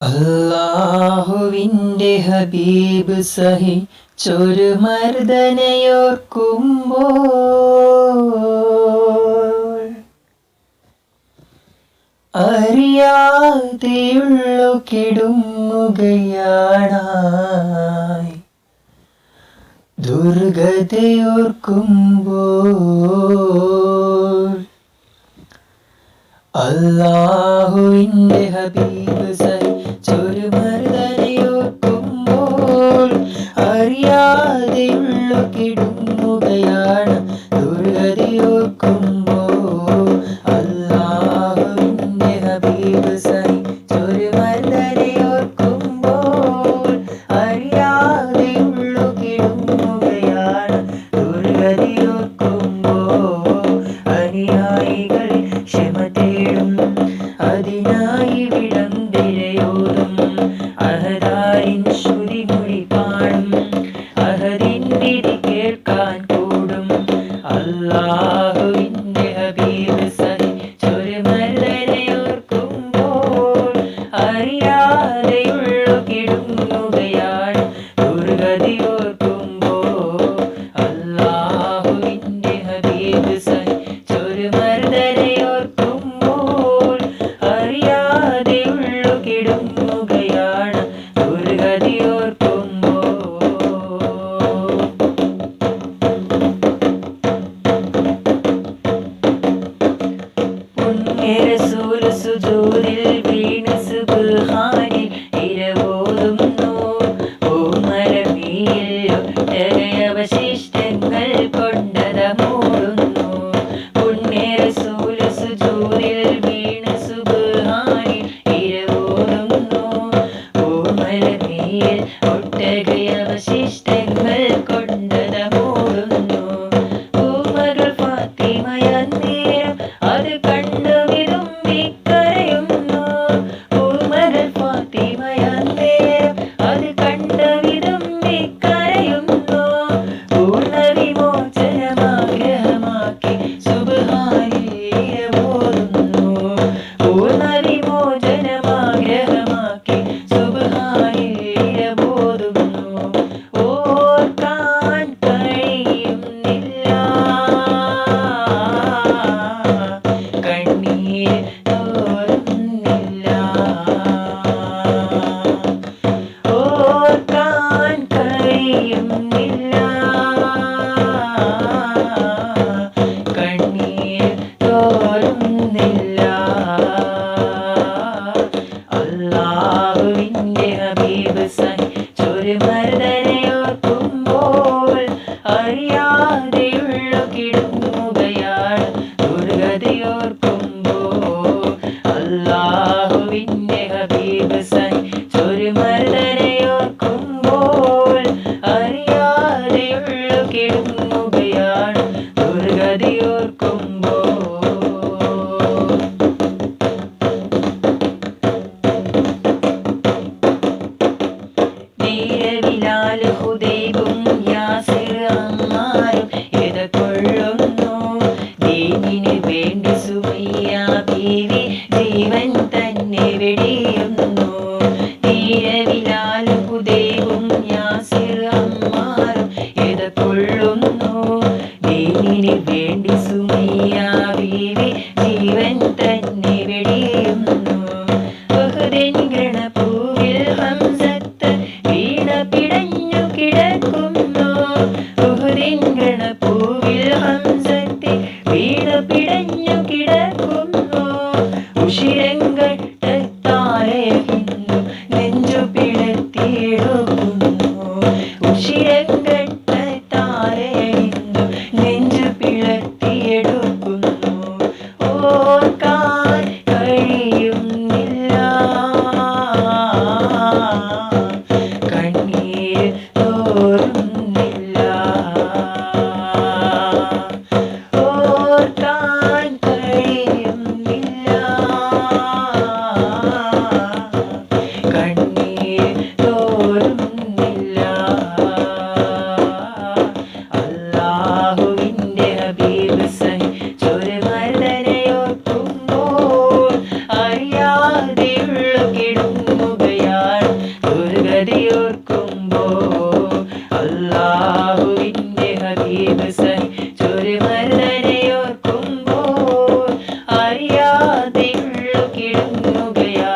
അല്ലാഹുവിൻ്റെ ഹബീബ് സഹിച്ചൊരു മർദ്ദനയോർക്കുമ്പോൾ അറിയാതെയുള്ളു കിടുങ്ങുകയാണായി ദുർഗതയോർക്കുമ്പോൾ അല്ലാഹുവിൻ്റെ ഹബീബ് സഹിച്ചൊരു മർദ്ദനയോർക്കുമ്പോൾ അറിയാതെയുള്ളു കിടുങ്ങുകയാണ് ദുർഗതയോർക്കുമ്പോൾ അല്ലാഹുവിൻ്റെ ഹബീബ് സഹിച്ചൊരു മർദ്ദനയോർക്കുമ്പോൾ അറിയാതെയുള്ളു കിടുങ്ങുകയാണ് ദുർഗതയോർക്കുമ്പോൾ അനുയായികൾ ക്ഷമ തേടും അതിനായി വിളംബരയോടും അഹദാരിൻ ശ്രുതിമൊഴി പാടും അഹദിൻ വിധി കേൾക്കാൻ കൂടും അല്ലാഹുവിൻ്റെ ഹബീബ് സഹിച്ചൊരു മർദ്ദനയോർക്കുമ്പോൾ അറിയാതെയുള്ളു കിടുങ്ങുകയാണ് ദുർഗതിയോർക്കുമ്പോൾ അല്ലാഹുവിൻ്റെ ഹബീബ് സഹിച്ചൊരു മർദ്ദനയോർക്കുമ്പോൾ അറിയാതെയുള്ളു കിടുങ്ങുകയാണ് ദുർഗതിയോർക്കുമ്പോൾ റസൂൽ സുജൂദിൽ വീണ് സുബ്ഹാനിൽ ഇരവോതുന്നു ഓമരമീൽ ഒട്ടകയവശിഷ്ടങ്ങൾ കൊണ്ടത മൂടുന്നു പുണ്യ റസൂൽ സുജൂദിൽ വീണ് സുബ്ഹാനിൽ ഇരവോതുന്നു ഓമരമീൽ ഒട്ടകയവശിഷ്ടങ്ങൾ കൊണ്ടത മൂടുന്നു പൂമകൾ ഫാത്തിമയന്നേരം അത് കണ്ടു വിതുമ്പിക്കരയുന്നു പൂമകൾ ഫാത്തിമയന്നേരം അത് കണ്ടു വിതുമ്പിക്കരയുന്നു പൂർണ്ണ വിമോചനമാഗ്രഹമാക്കി സുബ്ഹാനിൽ ഇരവോതുന്നു പൂർണ്ണ വിമോചനമാഗ്രഹമാക്കി സുബ്ഹാനിൽ ഇരവോതുന്നു ഓർക്കാൻ കഴിയുന്നില്ല കണ്ണീർ തോരുന്നില്ല ഓർക്കാൻ കഴിയുന്നില്ല കണ്ണീർ തോരുന്നില്ല അല്ലാഹുവിൻ്റെ ഹബീബ് സഹിച്ചൊരു മർദ്ദനയോർക്കുമ്പോൾ അറിയാതെയുള്ളു കിടുങ്ങുകയാണ് ദുർഗതയോർക്കുമ്പോൾ അല്ലാഹുവിൻ്റെ ഹബീബ് സഹിച്ചൊരു മർദ്ദനയോർക്കുമ്പോൾ അറിയാതെയുള്ളു കിടുങ്ങുകയാണ് ദുർഗതയോർക്കുമ്പോൾ നീരവിലായ ചൊരിയുകയാണ്